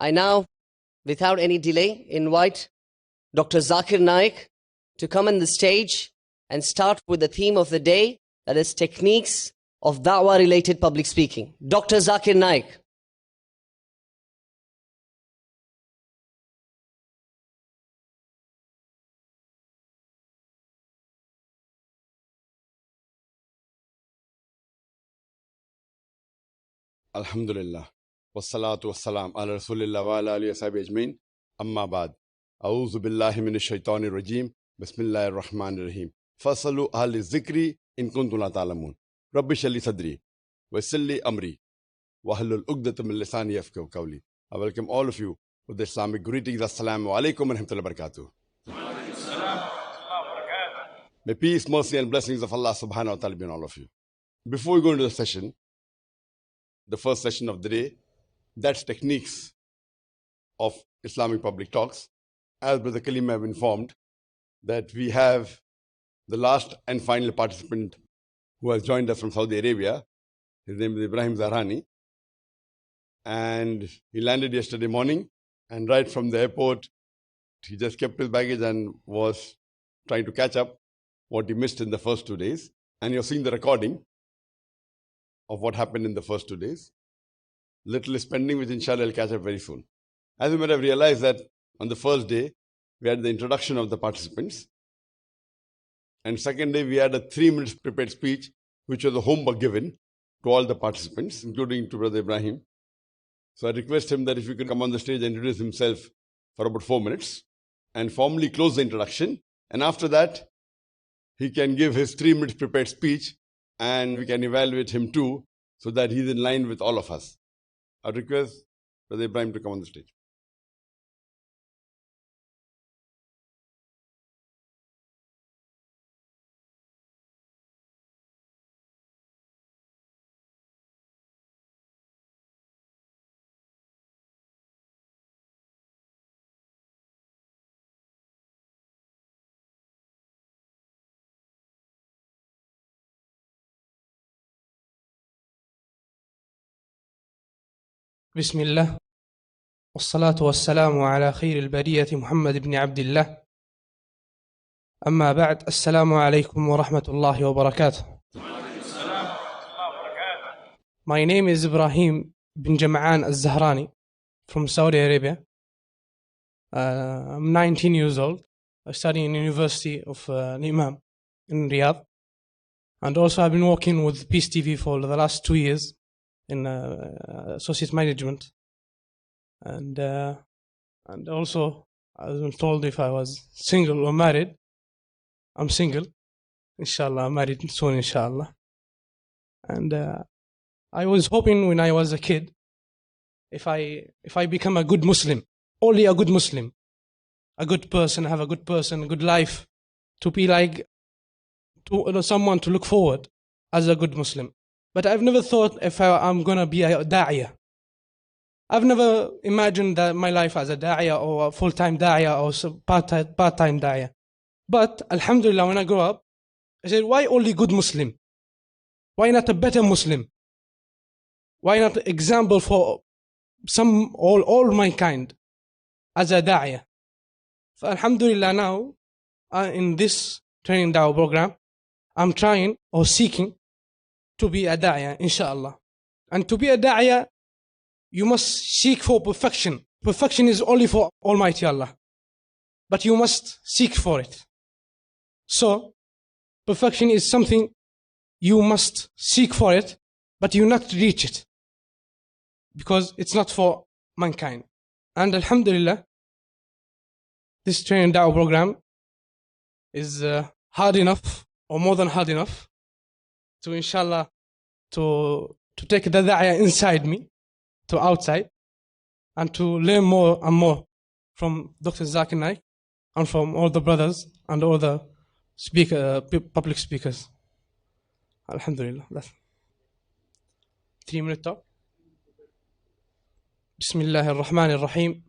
I now, without any delay, invite Dr. Zakir Naik to come on the stage and start with the theme of the day, that is techniques of da'wah-related public speaking. Dr. Zakir Naik. Alhamdulillah. Wassalatu wassalam ala rasulillah wa ala alihi wa sahbihi ajmeen. Amma ba'd. A'udhu billahi minash shaitanir rajim. Bismillahir rahmanir rahim. Fasalu ahli zikri in kuntum la ta'lamun. Rabbi shrah sadri wa yassir li amri wa hlul 'uqdatam min lisani yafqahu qawli. I welcome all of you with the Islamic greetings. Assalamu alaikum wa rahmatullahi wa barakatuh. May peace, mercy and blessings of Allah subhanahu wa ta'ala be on all of you. Before we go into the session, the first session of the day, that's techniques of Islamic public talks. As Brother Kalim have informed, that we have the last and final participant who has joined us from Saudi Arabia. His name is Ibrahim Zahrani. And he landed yesterday morning, and right from the airport, he just kept his baggage and was trying to catch up what he missed in the first 2 days. And you're seeing the recording of what happened in the first 2 days. Little is pending, which inshallah will catch up very soon. As you might have realized that on the first day, we had the introduction of the participants. And second day, we had a 3 minutes prepared speech, which was a homework given to all the participants, including to Brother Ibrahim. So I request him that if he could come on the stage and introduce himself for about 4 minutes and formally close the introduction. And after that, he can give his 3 minutes prepared speech, and we can evaluate him too, so that he's in line with all of us. I request Brother Ibrahim to come on the stage. بسم الله والصلاة والسلام على خير البرية محمد بن عبد الله أما بعد السلام عليكم ورحمة الله وبركاته. My name is Ibrahim bin Jama'an al-Zahrani from Saudi Arabia. I'm 19 years old. I study in the University of Imam in Riyadh, and also I've been working with Peace TV for the last 2 years in associate management, and also I was told if I was single or married. I'm single, inshallah. I'm married soon, inshallah. And I was hoping when I was a kid, if I become a good Muslim, only a good Muslim, a good person, have a good person, a good life, to be like someone to look forward as a good Muslim. But I've never thought if I'm going to be a da'iyah. I've never imagined that my life as a da'iyah or a full-time da'iyah or part-time da'iyah. But alhamdulillah, when I grow up, I said, why only good Muslim? Why not a better Muslim? Why not an example for all mankind as a da'iyah? So alhamdulillah, now in this training da'wah program, I'm trying or seeking to be a da'iyah, inshallah. And to be a da'iyah, you must seek for perfection. Perfection is only for Almighty Allah. But you must seek for it. So, perfection is something you must seek for it, but you not reach it. Because it's not for mankind. And alhamdulillah, this training da'wah program is hard enough, or more than hard enough, to inshallah to take the da'iyah inside me to outside, and to learn more and more from Dr. Zakir Naik and from all the brothers and all the public speakers. Alhamdulillah. That's 3 minute talk. Bismillahir Rahmanir Rahim.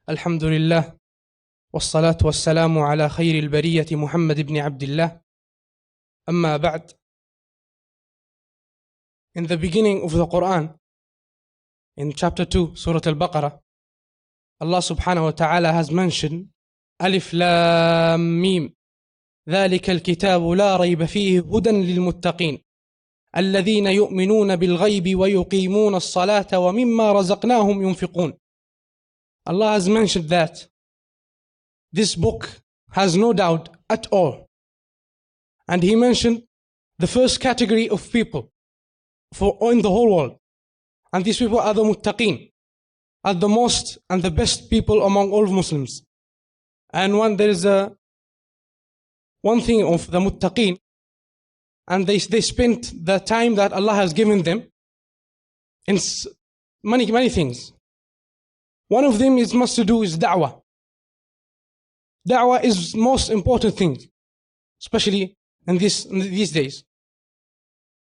Alhamdulillah. والصلاة والسلام على خير البرية محمد بن عبد الله أما بعد. In the beginning of the Qur'an, in chapter 2, Surah Al-Baqarah, Allah subhanahu wa ta'ala has mentioned Alif Lam Mim ذلك الكتاب لا ريب فيه هدى للمتقين الذين يؤمنون بالغيب ويقيمون الصلاة ومما رزقناهم ينفقون. Allah has mentioned that this book has no doubt at all. And He mentioned the first category of people in the whole world. And these people are the muttaqeen, are the most and the best people among all Muslims. And when there is one thing of the muttaqeen, and they spent the time that Allah has given them in many things. One of them must to do is da'wah. Da'wah is most important thing, especially in these days.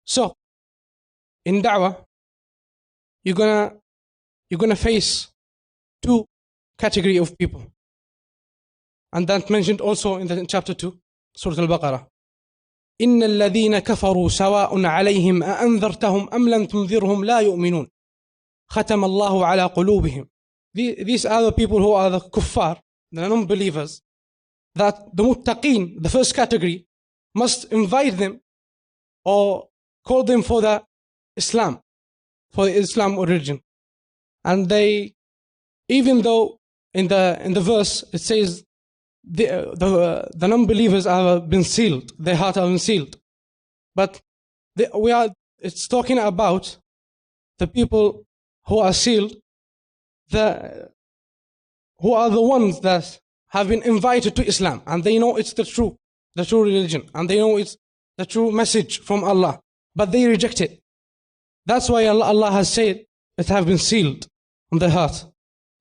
So, in da'wah, you're gonna face two category of people, and that mentioned also in chapter 2, Surah Al-Baqarah. إن الذين كفروا سواء عليهم أأنذرتهم أم لم تنذرهم لا يؤمنون ختم الله على قلوبهم. These are the people who are the kuffar, the non-believers, that the muttaqeen, the first category, must invite them or call them for the Islam religion. And they, even though in the verse it says the non-believers have been sealed, their heart have been sealed, but it's talking about the people who are sealed, who are the ones that have been invited to Islam, and they know it's the true religion, and they know it's the true message from Allah, but they reject it. That's why Allah has said it have been sealed on their heart.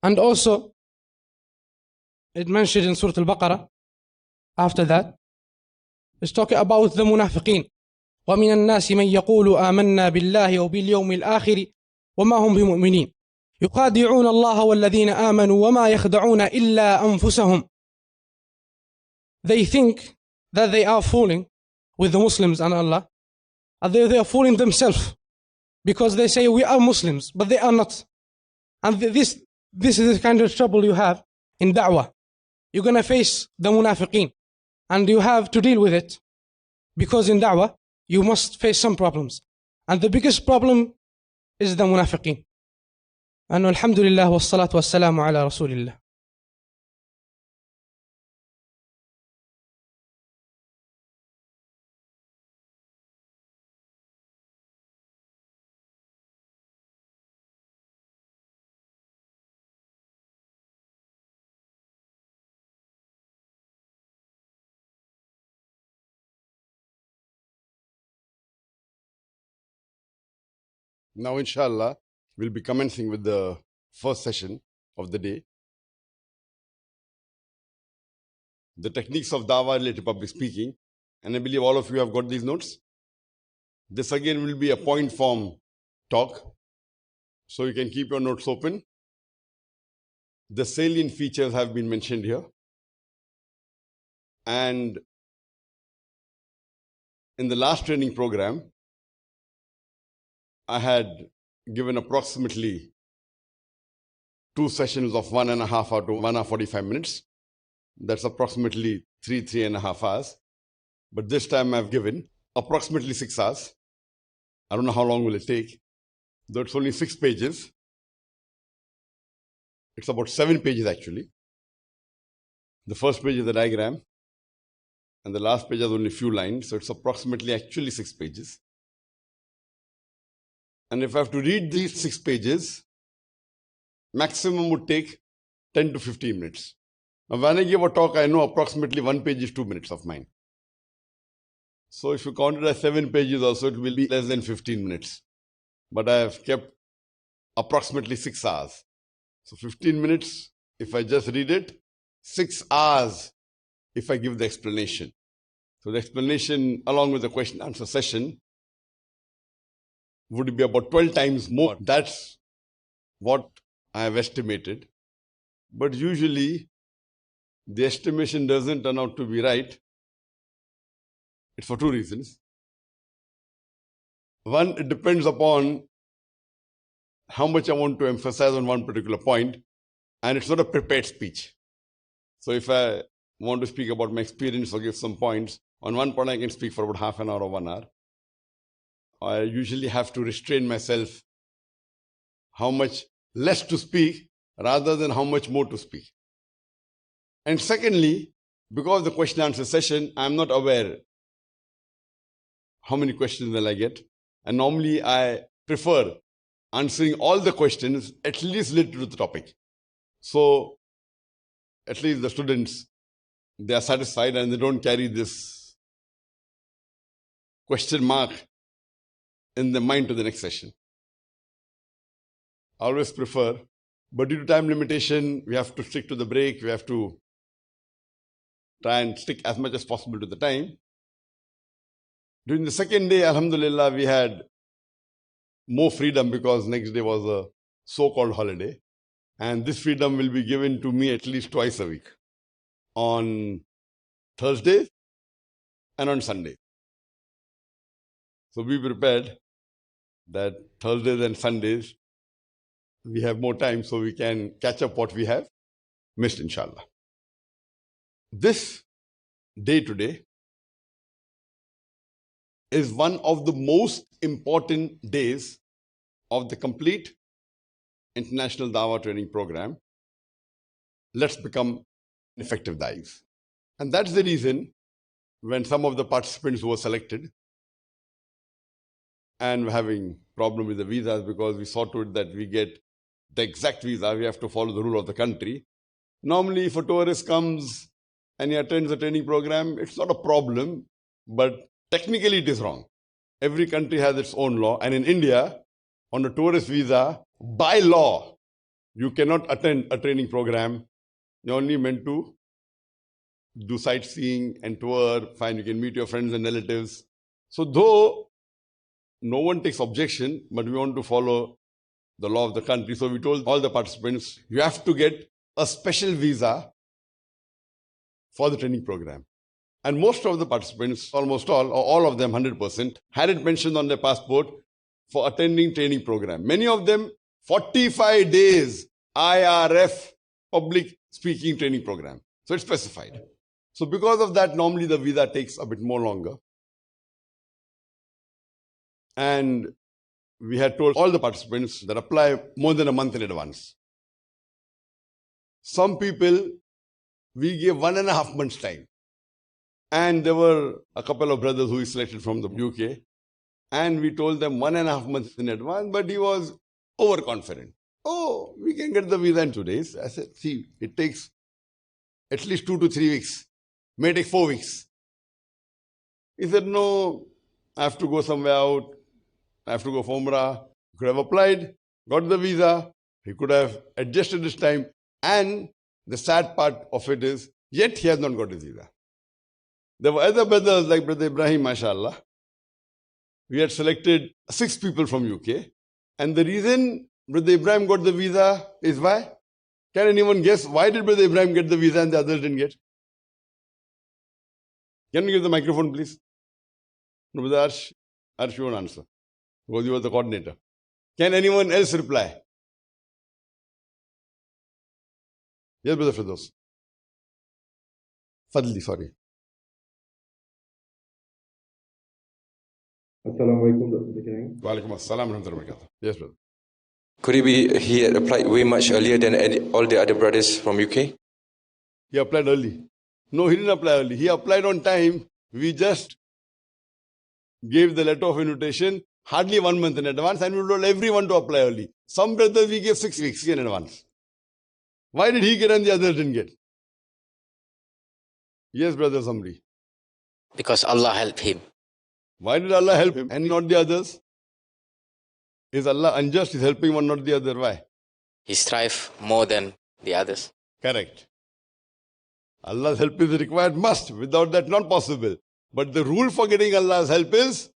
And also it mentioned in Surah Al-Baqarah, after that, it's talking about the munafiqeen. وَمِنَ النَّاسِ مَنْ يَقُولُ آمَنَّا بِاللَّهِ وَبِالْيَوْمِ الْآخِرِ وَمَا هُمْ بِمُؤْمِنِينَ يُخَادِعُونَ اللَّهَ وَالَّذِينَ آمَنُوا وَمَا يَخْدَعُونَ إِلَّا أَنفُسَهُمْ. They think that they are fooling with the Muslims and Allah, and they are fooling themselves, because they say we are Muslims, but they are not. And this is the kind of trouble you have in da'wah. You're going to face the munafiqeen, and you have to deal with it, because in da'wah you must face some problems, and the biggest problem is the munafiqeen. And alhamdulillah wassalatu wassalamu ala rasulillah. Now, inshallah, we'll be commencing with the first session of the day. The techniques of dawah related public speaking. And I believe all of you have got these notes. This again will be a point form talk, so you can keep your notes open. The salient features have been mentioned here. And in the last training program, I had given approximately 2 sessions of 1.5 hours to 1 hour 45 minutes. That's approximately 3.5 hours. But this time I've given approximately 6 hours. I don't know how long will it take. Though it's only 6 pages. It's about 7 pages actually. The first page is the diagram, and the last page has only a few lines, so it's approximately actually 6 pages. And if I have to read these 6 pages, maximum would take 10 to 15 minutes. Now, when I give a talk, I know approximately 1 page is 2 minutes of mine. So if you count it as 7 pages also, it will be less than 15 minutes. But I have kept approximately 6 hours. So 15 minutes if I just read it, 6 hours if I give the explanation. So the explanation along with the question answer session would be about 12 times more. That's what I have estimated. But usually the estimation doesn't turn out to be right. It's for 2 reasons. One, it depends upon how much I want to emphasize on one particular point. And it's not a prepared speech. So if I want to speak about my experience or give some points, on one point I can speak for about half an hour or 1 hour. I usually have to restrain myself how much less to speak rather than how much more to speak. And secondly, because the question answer session, I'm not aware how many questions will I get. And normally I prefer answering all the questions at least related to the topic. So at least the students, they are satisfied and they don't carry this question mark in their mind to the next session. I always prefer, but due to time limitation, we have to stick to the break. We have to try and stick as much as possible to the time. During the second day, alhamdulillah, we had more freedom because next day was a so-called holiday. And this freedom will be given to me at least twice a week, on Thursdays and on Sunday. So be prepared that Thursdays and Sundays we have more time so we can catch up what we have missed, inshallah. This day today is one of the most important days of the complete International Dawah Training Program. Let's become effective da'is. And that's the reason when some of the participants were selected and were having problem with the visas, because we saw to it that we get the exact visa, we have to follow the rule of the country. Normally, if a tourist comes and he attends a training program, it's not a problem, but technically it is wrong. Every country has its own law, and in India, on a tourist visa, by law, you cannot attend a training program. You're only meant to do sightseeing and tour, fine, you can meet your friends and relatives. So though no one takes objection, but we want to follow the law of the country. So we told all the participants, you have to get a special visa for the training program. And most of the participants, almost all, or all of them, 100%, had it mentioned on their passport for attending training program. Many of them, 45 days IRF, public speaking training program. So it's specified. So because of that, normally the visa takes a bit more longer. And we had told all the participants that apply more than a month in advance. Some people, we gave 1.5 months time. And there were a couple of brothers who we selected from the UK. And we told them 1.5 months in advance, but he was overconfident. Oh, we can get the visa in 2 days. I said, see, it takes at least 2 to 3 weeks. May take 4 weeks. He said, no, I have to go somewhere out. I have to go for Umrah. He could have applied, got the visa. He could have adjusted his time. And the sad part of it is, yet he has not got his visa. There were other brothers like Brother Ibrahim, mashallah. We had selected 6 people from UK. And the reason Brother Ibrahim got the visa is why? Can anyone guess why did Brother Ibrahim get the visa and the others didn't get? Can you give the microphone, please? No, Brother Arshi won't answer, because you were the coordinator. Can anyone else reply? Yes, Brother Firdaus. Fadli, sorry. Assalamu alaikum, Dr. Zakir Naik. Wa alaikum assalam wa rahmatullahi wa barakatuh. Yes, brother. Could it be he had applied way much earlier than all the other brothers from UK? He applied early. No, he didn't apply early. He applied on time. We just gave the letter of invitation hardly 1 month in advance, and we told everyone to apply early. Some brothers we gave 6 weeks in advance. Why did he get and the others didn't get? Yes, Brother Zamri. Because Allah helped him. Why did Allah help him and not the others? Is Allah unjust? He's helping one, not the other. Why? He strive more than the others. Correct. Allah's help is required, must. Without that, not possible. But the rule for getting Allah's help is,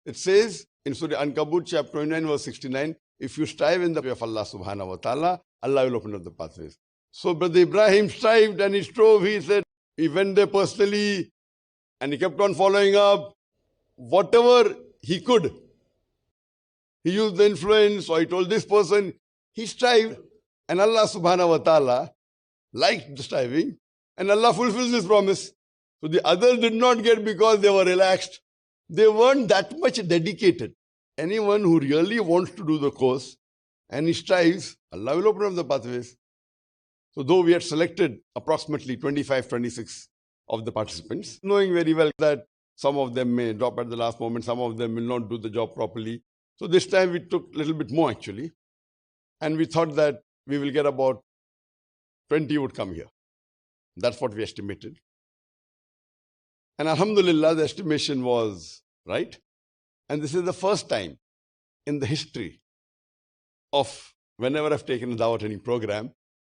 it says in Surah Ankabut, chapter 29, verse 69, if you strive in the way of Allah subhanahu wa ta'ala, Allah will open up the pathways. So Brother Ibrahim strived and he strove. He said, he went there personally and he kept on following up. Whatever he could, he used the influence, or he told this person, he strived. And Allah subhanahu wa ta'ala liked the striving, and Allah fulfills His promise. So the others did not get because they were relaxed. They weren't that much dedicated. Anyone who really wants to do the course and he strives, Allah will open up the pathways. So though we had selected approximately 25, 26 of the participants, knowing very well that some of them may drop at the last moment, some of them will not do the job properly. So this time we took a little bit more actually. And we thought that we will get about 20 would come here. That's what we estimated. And alhamdulillah, the estimation was right. And this is the first time in the history of whenever I've taken a dawah training program,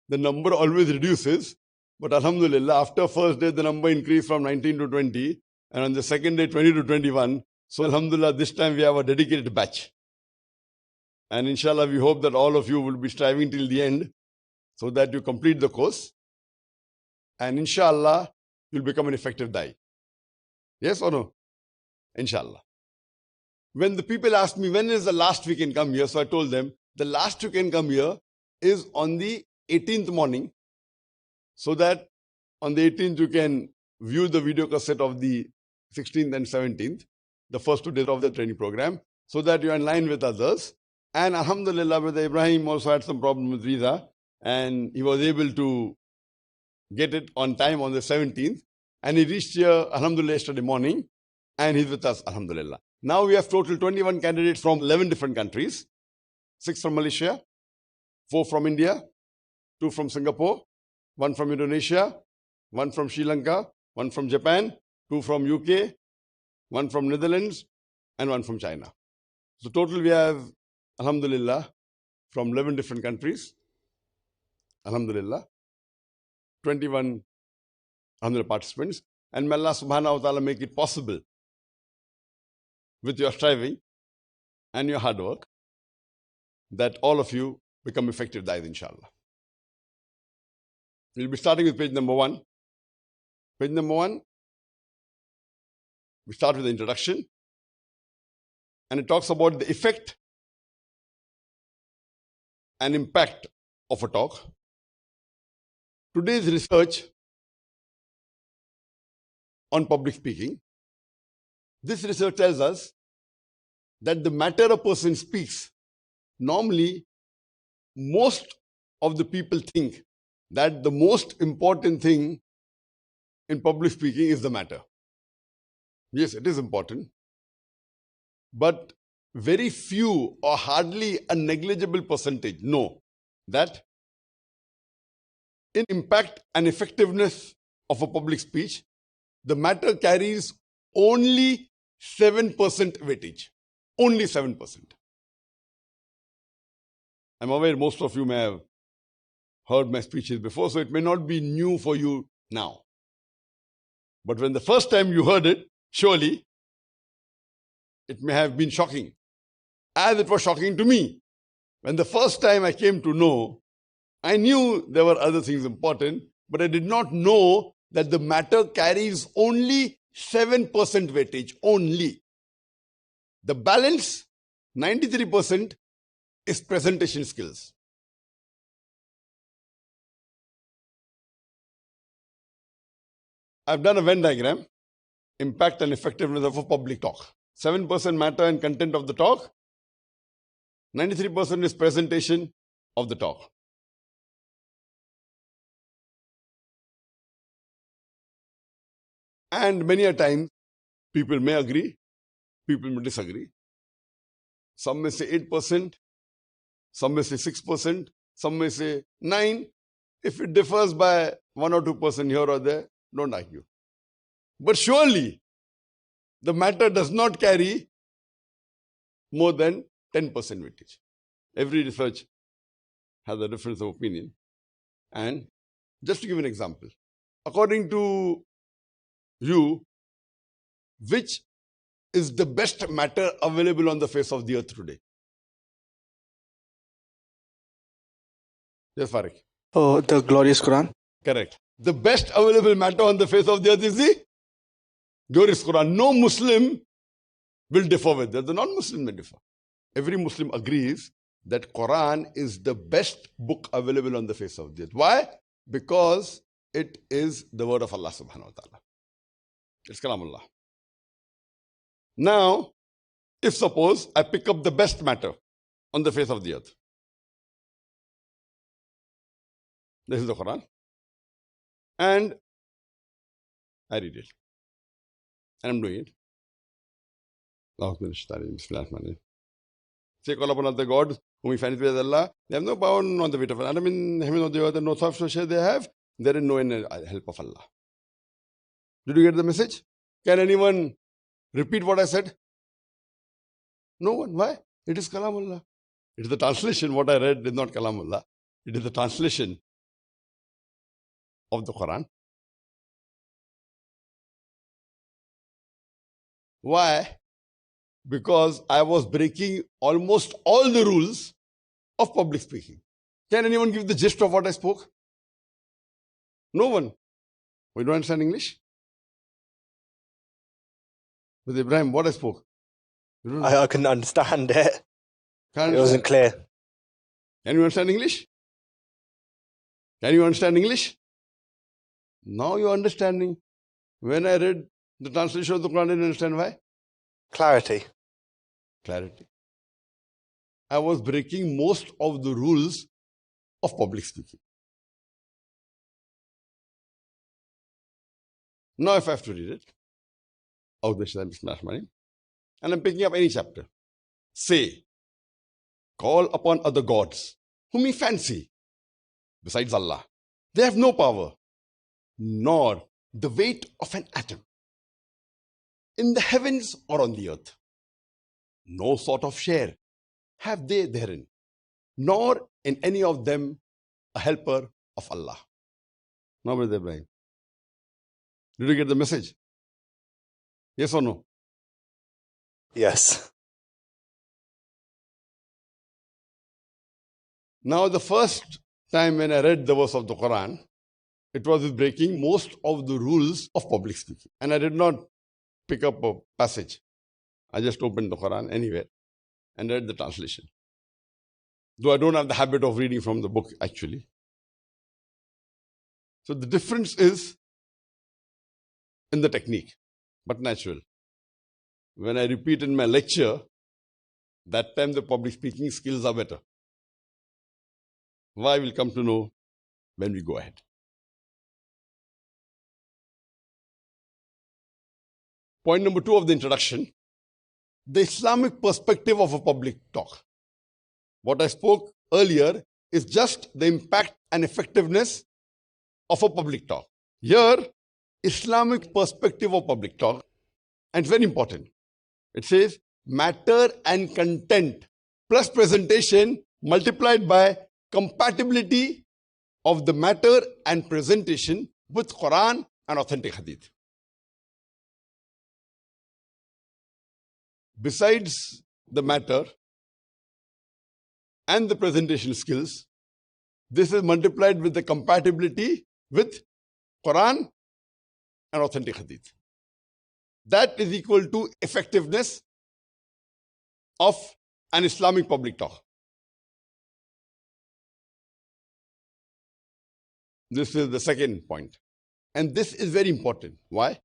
the number always reduces. But alhamdulillah, after first day, the number increased from 19 to 20. And on the second day, 20 to 21. So alhamdulillah, this time we have a dedicated batch. And inshallah, we hope that all of you will be striving till the end so that you complete the course. And inshallah, you'll become an effective da'i. Yes or no? Inshallah. When the people asked me, when is the last we can come here? So I told them, the last you can come here is on the 18th morning. So that on the 18th, you can view the video cassette of the 16th and 17th, the first 2 days of the training program, so that you are in line with others. And alhamdulillah, Brother Ibrahim also had some problem with visa, and he was able to get it on time on the 17th. And he reached here, alhamdulillah, yesterday morning, and he's with us, alhamdulillah. Now we have total 21 candidates from 11 different countries, 6 from Malaysia, 4 from India, 2 from Singapore, 1 from Indonesia, 1 from Sri Lanka, 1 from Japan, 2 from UK, 1 from Netherlands, and 1 from China. So total we have, alhamdulillah, from 11 different countries, alhamdulillah, 21 alhamdulillah participants. And may Allah subhanahu wa ta'ala make it possible with your striving and your hard work that all of you become effective da'is, inshallah. We'll be starting with page number 1. Page number 1, we start with the introduction. And it talks about the effect and impact of a talk. Today's research on public speaking, this research tells us that the matter a person speaks, normally most of the people think that the most important thing in public speaking is the matter. Yes, it is important. But very few or hardly a negligible percentage know that in impact and effectiveness of a public speech, the matter carries only 7% weightage. Only 7%. I'm aware most of you may have heard my speeches before, so it may not be new for you now. But when the first time you heard it, surely it may have been shocking, as it was shocking to me. When the first time I came to know, I knew there were other things important, but I did not know that the matter carries only 7% weightage, only. The balance, 93%, is presentation skills. I've done a Venn diagram, impact and effectiveness of a public talk. 7% matter and content of the talk, 93% is presentation of the talk. And many a time, people may agree, people may disagree. Some may say 8%, some may say 6%, some may say 9%. If it differs by 1 or 2% here or there, don't argue. But surely, the matter does not carry more than 10% weightage. Every research has a difference of opinion. And just to give an example, according to you, which is the best matter available on the face of the earth today? Yes, Farik. Oh, the glorious Quran. Correct. The best available matter on the face of the earth is the glorious Quran. No Muslim will differ with that. The non-Muslim may differ. Every Muslim agrees that Quran is the best book available on the face of the earth. Why? Because it is the word of Allah subhanahu wa ta'ala. It's Kalamullah. Now, if suppose I pick up the best matter on the face of the earth. This is the Quran. And I read it. And I'm doing it. Say, call upon other gods whom he finds with Allah. They have no power on the weight of Adam in heaven or the earth, and no soft share they have. There is no help of Allah. Did you get the message? Can anyone repeat what I said? No one. Why? It is Kalamullah. It is the translation. What I read is not Kalamullah. It is the translation of the Quran. Why? Because I was breaking almost all the rules of public speaking. Can anyone give the gist of what I spoke? No one. We don't understand English? With Ibrahim, what I spoke? I couldn't understand it. Can't It wasn't clear. Can you understand English? Can you understand English? Now you're understanding. When I read the translation of the Quran, I didn't understand why. Clarity. Clarity. I was breaking most of the rules of public speaking. Now if I have to read it, and I'm picking up any chapter, say, call upon other gods whom you fancy besides Allah. They have no power, nor the weight of an atom in the heavens or on the earth. No sort of share have they therein, nor in any of them a helper of Allah. Now, Brother Ibrahim, did you get the message? Yes or no? Yes. Now, the first time when I read the verse of the Quran, it was with breaking most of the rules of public speaking. And I did not pick up a passage. I just opened the Quran anywhere and read the translation. Though I don't have the habit of reading from the book actually. So the difference is in the technique, but natural. When I repeat in my lecture, that time the public speaking skills are better. Why we'll come to know when we go ahead. Point number 2 of the introduction, the Islamic perspective of a public talk. What I spoke earlier is just the impact and effectiveness of a public talk. Here, Islamic perspective of public talk, and it's very important. It says matter and content plus presentation multiplied by compatibility of the matter and presentation with Quran and authentic hadith. Besides the matter and the presentation skills, this is multiplied with the compatibility with Quran and authentic hadith. That is equal to effectiveness of an Islamic public talk. This is the second point. And this is very important. Why?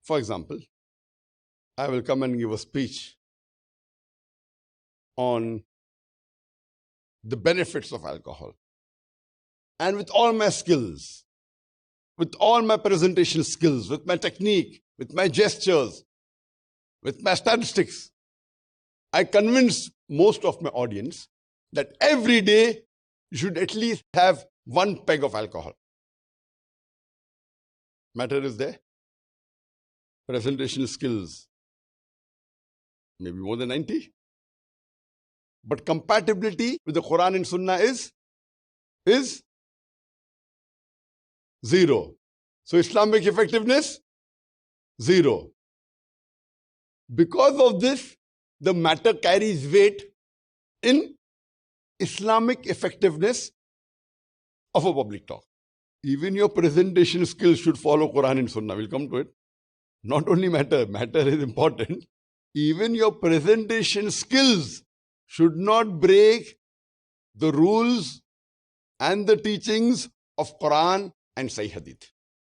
For example, I will come and give a speech on the benefits of alcohol. And with all my skills, with all my presentation skills, with my technique, with my gestures, with my statistics, I convince most of my audience that every day you should at least have 1 peg of alcohol. Matter is there. Presentation skills, maybe more than 90. But compatibility with the Quran and Sunnah is 0. So Islamic effectiveness, 0. Because of this, the matter carries weight in Islamic effectiveness of a public talk. Even your presentation skills should follow Quran and Sunnah. We'll come to it. Not only matter is important, even your presentation skills should not break the rules and the teachings of Quran and Sahih Hadith.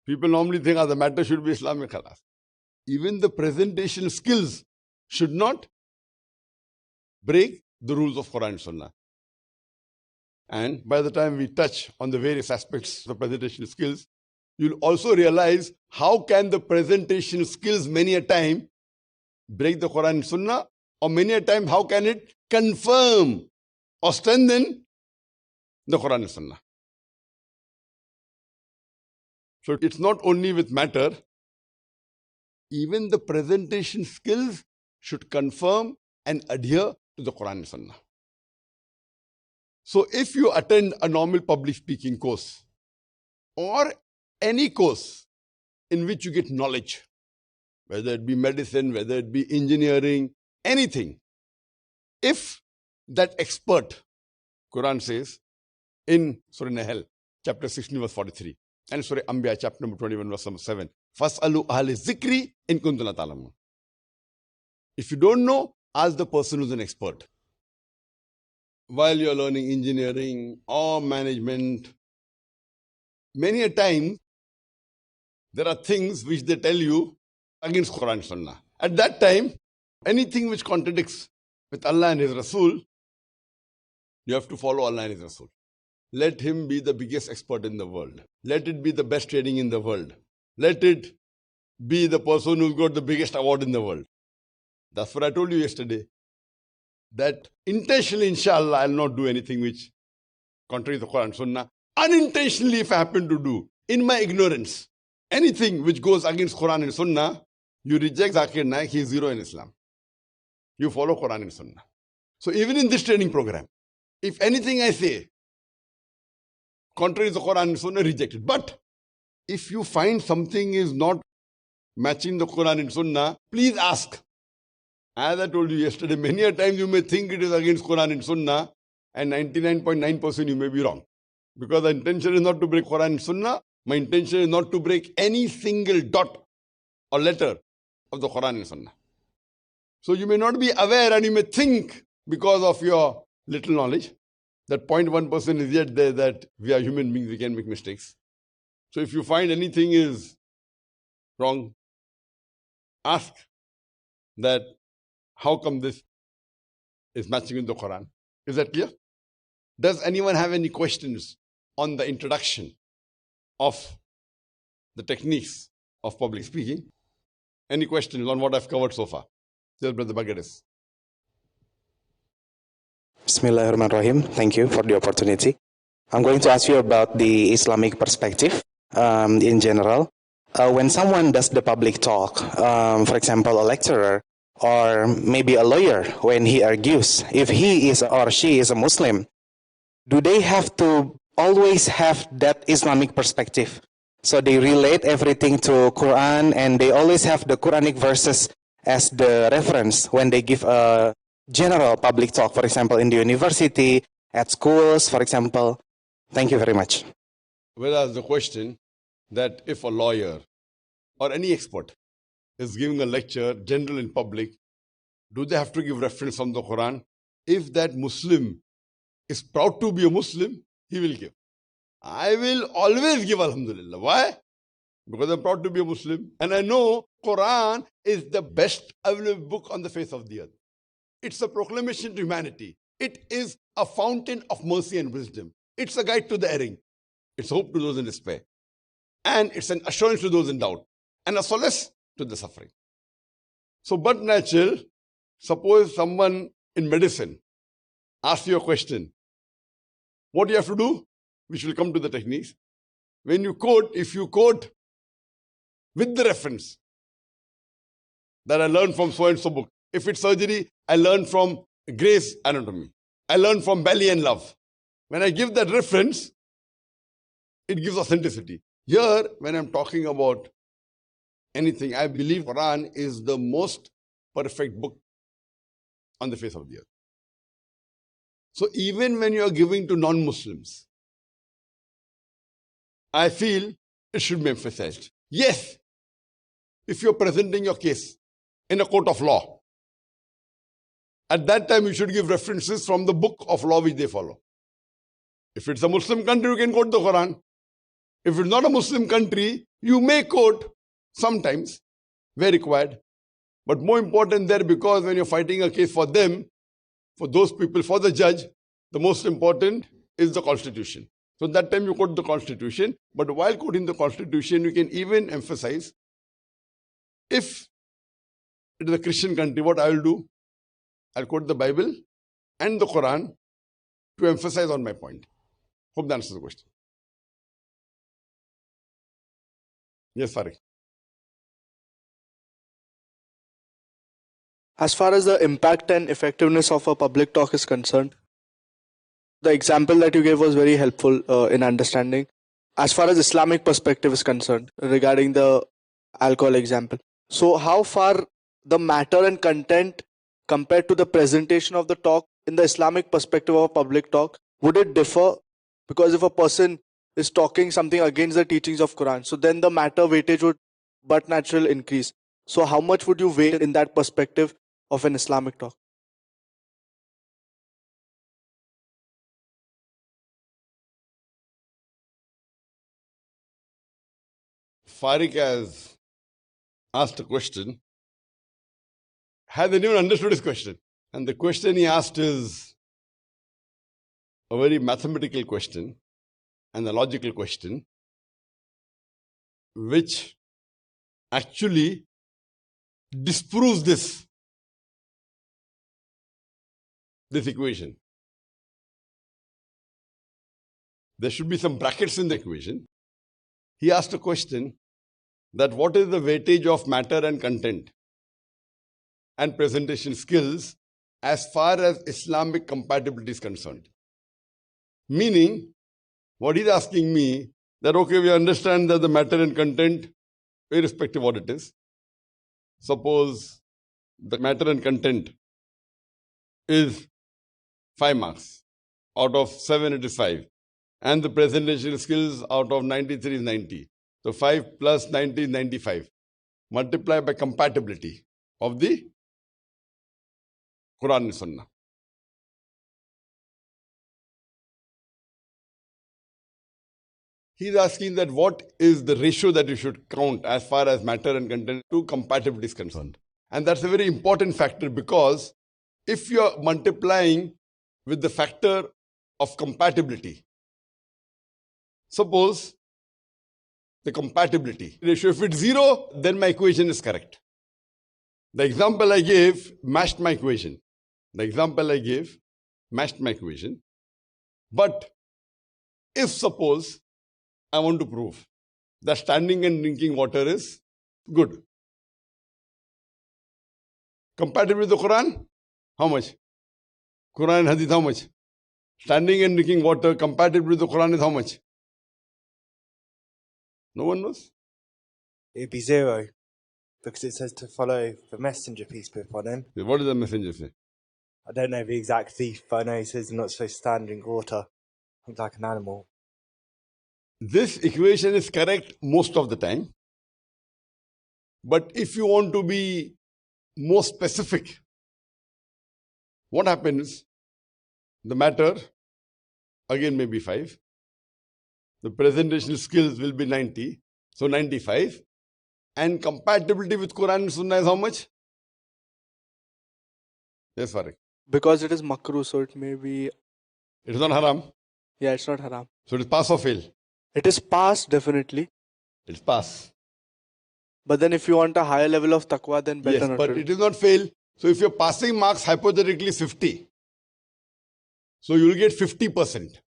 People normally think the matter should be Islamic khalas. Even the presentation skills should not break the rules of Quran and Sunnah. And by the time we touch on the various aspects of the presentation skills, you'll also realize how can the presentation skills many a time break the Quran and Sunnah, or many a time how can it confirm or strengthen the Quran and Sunnah. So it's not only with matter, even the presentation skills should confirm and adhere to the Quran and Sunnah. So if you attend a normal public speaking course or any course in which you get knowledge, whether it be medicine, whether it be engineering, anything, if that expert, Quran says in Surah Nahl, chapter 16, verse 43, and Surah Anbiya, chapter number 21, verse number 7, Fas'alu ahli zikri in kuntum la ta'lamun. If you don't know, ask the person who's an expert. While you're learning engineering or management, many a time there are things which they tell you against Quran and Sunnah. At that time, anything which contradicts with Allah and His Rasul, you have to follow Allah and His Rasul. Let him be the biggest expert in the world. Let it be the best trading in the world. Let it be the person who's got the biggest award in the world. That's what I told you yesterday. That intentionally, inshallah, I'll not do anything which contrary to the Quran and Sunnah. Unintentionally, if I happen to do, in my ignorance, anything which goes against Quran and Sunnah, you reject Zakir Naik, he is zero in Islam. You follow Quran and Sunnah. So even in this training program, if anything I say contrary to the Quran and Sunnah, reject it. But if you find something is not matching the Quran and Sunnah, please ask. As I told you yesterday, many a times you may think it is against Quran and Sunnah, and 99.9% you may be wrong. Because the intention is not to break Quran and Sunnah, my intention is not to break any single dot or letter of the Quran and Sunnah. So you may not be aware and you may think because of your little knowledge that 0.1% is yet there that we are human beings, we can make mistakes. So if you find anything is wrong, ask that how come this is matching with the Quran. Is that clear? Does anyone have any questions on the introduction of the techniques of public speaking? Any questions on what I've covered so far? Yes, Brother Bagaris. Bismillahirrahmanirrahim. Thank you for the opportunity. I'm going to ask you about the Islamic perspective in general. When someone does the public talk, for example, a lecturer or maybe a lawyer, when he argues, if he is or she is a Muslim, do they have to always have that Islamic perspective? So they relate everything to Quran and they always have the Quranic verses as the reference when they give a general public talk, for example, in the university, at schools, for example. Thank you very much. Whereas the question that if a lawyer or any expert is giving a lecture, general in public, do they have to give reference from the Quran? If that Muslim is proud to be a Muslim, he will give. I will always give Alhamdulillah. Why? Because I'm proud to be a Muslim. And I know Quran is the best available book on the face of the earth. It's a proclamation to humanity. It is a fountain of mercy and wisdom. It's a guide to the erring. It's hope to those in despair. And it's an assurance to those in doubt. And a solace to the suffering. So, but natural, suppose someone in medicine asks you a question. What do you have to do? Which will come to the techniques. When you quote, if you quote with the reference that I learned from so and so book. If it's surgery, I learned from Gray's Anatomy. I learned from Belly and Love. When I give that reference, it gives authenticity. Here, when I'm talking about anything, I believe Quran is the most perfect book on the face of the earth. So even when you are giving to non-Muslims, I feel it should be emphasized. Yes, if you're presenting your case in a court of law, At that time, you should give references from the book of law which they follow. If it's a Muslim country, you can quote the Quran. If it's not a Muslim country, you may quote sometimes, where required. But more important there, because when you're fighting a case for them, for those people, for the judge, the most important is the constitution. So that time you quote the constitution, but while quoting the constitution, you can even emphasize, if it is a Christian country, what I will do, I'll quote the Bible and the Quran to emphasize on my point. Hope that answers the question. Yes, Farik. As far as the impact and effectiveness of a public talk is concerned, the example that you gave was very helpful in understanding. As far as Islamic perspective is concerned, regarding the alcohol example. So how far the matter and content compared to the presentation of the talk in the Islamic perspective of a public talk, would it differ? Because if a person is talking something against the teachings of Quran, so then the matter weightage would but natural increase. So how much would you weigh in that perspective of an Islamic talk? Farik has asked a question. Hasn't even understood his question. And the question he asked is a very mathematical question and a logical question, which actually disproves this equation. There should be some brackets in the equation. He asked a question that what is the weightage of matter and content and presentation skills as far as Islamic compatibility is concerned. Meaning, what he's asking me, that okay, we understand that the matter and content, irrespective of what it is. Suppose the matter and content is 5 marks. Out of 7, it is 5. And the presentation skills out of 93 is 90. So 5 plus 90 is 95. Multiply by compatibility of the Quran and Sunnah. He's asking that what is the ratio that you should count as far as matter and content to compatibility is concerned. And that's a very important factor, because if you're multiplying with the factor of compatibility, suppose the compatibility ratio, if it's 0, then my equation is correct. The example I gave matched my equation. But if suppose I want to prove that standing and drinking water is good, compatible with the Quran, how much? Quran and Hadith, how much? Standing and drinking water compatible with the Quran is how much? No one knows? It'd be 0, because it says to follow the messenger, peace be upon him. What does the messenger say? I don't know the exact thief, but I know he says I'm not supposed to stand and drink water. Looks like an animal. This equation is correct most of the time. But if you want to be more specific, what happens? The matter, again, may be 5. The presentation skills will be 90. So 95. And compatibility with Quran and Sunnah is how much? Yes, Farik. Because it is makruh, so it may be... It is not haram. Yeah, it's not haram. So it is pass or fail? It is pass, definitely. It's pass. But then if you want a higher level of taqwa, then better yes, not but to. it is not fail. So if your passing marks hypothetically 50, so you will get 50%.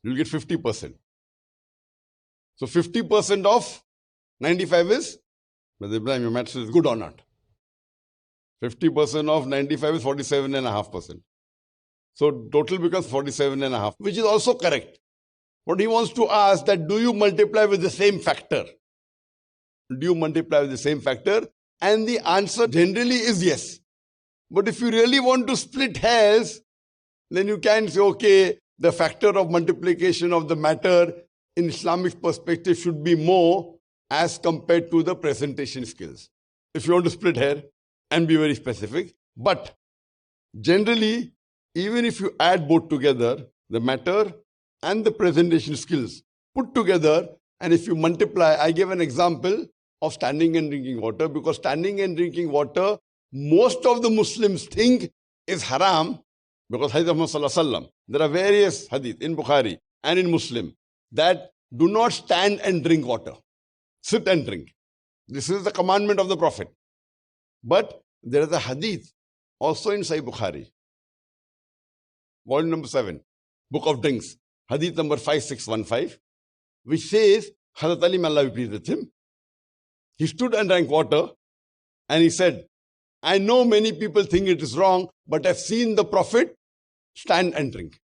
You will get 50%. So 50% of 95 is, Brother Ibrahim, your maths is good or not? 50% of 95 is 47.5%. So total becomes 47.5, which is also correct. What he wants to ask that, do you multiply with the same factor? Do you multiply with the same factor? And the answer generally is yes. But if you really want to split hairs, then you can say, okay, the factor of multiplication of the matter in Islamic perspective should be more as compared to the presentation skills. If you want to split hair and be very specific. But Generally, even if you add both together, the matter and the presentation skills put together, and if you multiply, I gave an example of standing and drinking water, because standing and drinking water, most of the Muslims think is haram, because Hadith of Muhammad Sallallahu Alaihi Wasallam. There are various hadith in Bukhari and in Muslim that do not stand and drink water. Sit and drink. This is the commandment of the Prophet. But there is a hadith also in Sahih Bukhari, volume number 7, Book of Drinks, hadith number 5615, which says, Hazrat Ali, may Allah be pleased with him, he stood and drank water and he said, I know many people think it is wrong, but I've seen the Prophet stand and drink.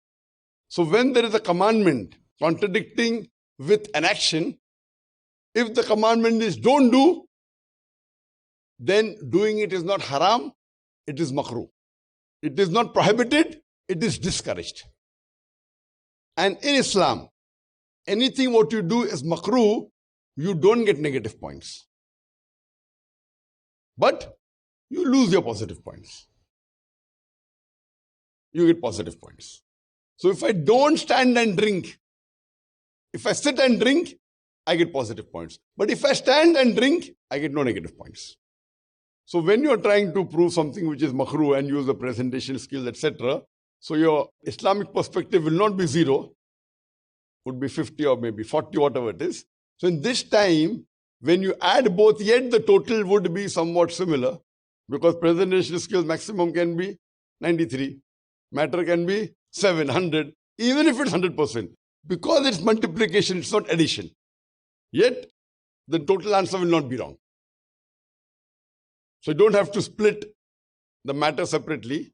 So when there is a commandment contradicting with an action, if the commandment is don't do, then doing it is not haram, it is makruh. It is not prohibited, it is discouraged. And in Islam, anything what you do is makruh, you don't get negative points. But you lose your positive points. You get positive points. So if I don't stand and drink, if I sit and drink, I get positive points. But if I stand and drink, I get no negative points. So when you're trying to prove something which is makruh and use the presentation skills, etc., so your Islamic perspective will not be 0, would be 50 or maybe 40, whatever it is. So in this time, when you add both, yet the total would be somewhat similar, because presentation skills maximum can be 93, matter can be 700, even if it's 100%. Because it's multiplication, it's not addition. Yet, the total answer will not be wrong. So you don't have to split the matter separately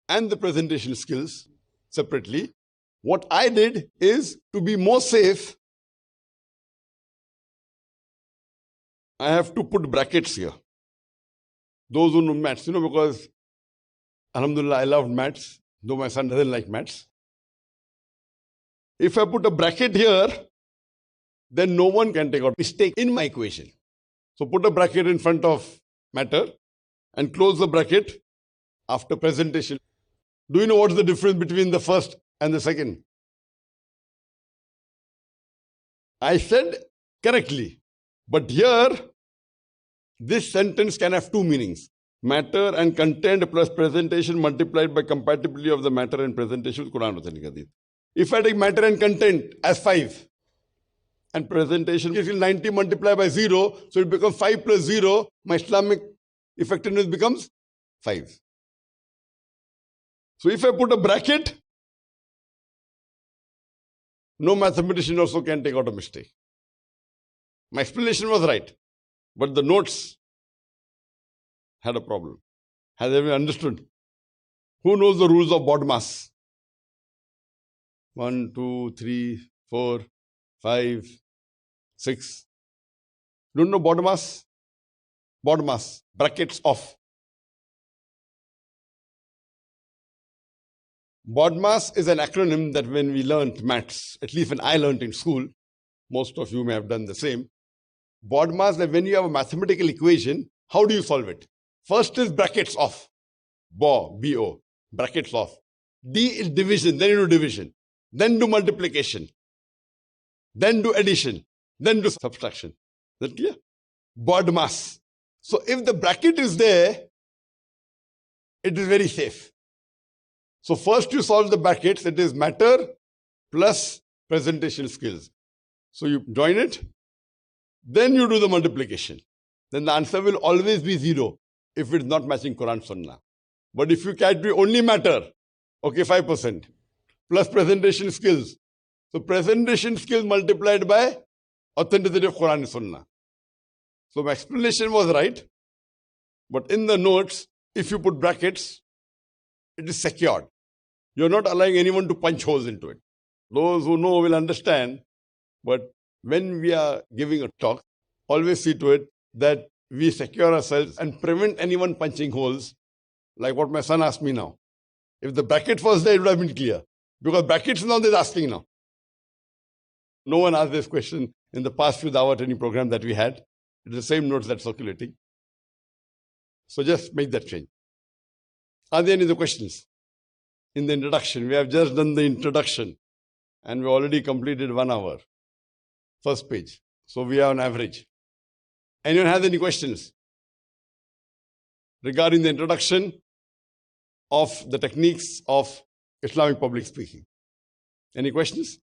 and the presentation skills separately. What I did is, to be more safe, I have to put brackets here. Those who know maths, because Alhamdulillah, I loved maths, though my son doesn't like maths. If I put a bracket here, then no one can take out mistake in my equation. So put a bracket in front of matter and close the bracket after presentation. Do you know what's the difference between the first and the second? I said correctly, but here, this sentence can have two meanings. Matter and content plus presentation multiplied by compatibility of the matter and presentation with Qur'an authentic hadith. If I take matter and content as 5, and presentation is 90 multiplied by 0, so it becomes 5 plus 0, my Islamic effectiveness becomes 5. So if I put a bracket, no mathematician also can take out a mistake. My explanation was right, but the notes had a problem. Has everyone understood? Who knows the rules of BODMAS? 1, 2, 3, 4, 5, 6. Don't know BODMAS? BODMAS, brackets off. BODMAS is an acronym that when we learnt maths, at least when I learnt in school, most of you may have done the same. BODMAS, that when you have a mathematical equation, how do you solve it? First is brackets off. B-O, brackets off. D is division, then you do division. Then do multiplication. Then do addition. Then do subtraction. Is that clear? BODMAS. So if the bracket is there, it is very safe. So first you solve the brackets, it is matter plus presentation skills. So you join it, then you do the multiplication. Then the answer will always be 0 if it's not matching Quran Sunnah. But if you calculate only matter, okay, 5%, plus presentation skills. So presentation skills multiplied by authenticity of Quran and Sunnah. So my explanation was right, but in the notes, if you put brackets, it is secured. You're not allowing anyone to punch holes into it. Those who know will understand, but when we are giving a talk, always see to it that we secure ourselves and prevent anyone punching holes, like what my son asked me now. If the bracket was there, it would have been clear. Because brackets now they're asking now. No one asked this question in the past few Dawah training program that we had. It's the same notes that's circulating. So just make that change. Are there any other questions? In the introduction, we have just done the introduction and we already completed 1 hour. First page. So we are on average. Anyone has any questions regarding the introduction of the techniques of Islamic public speaking? Any questions?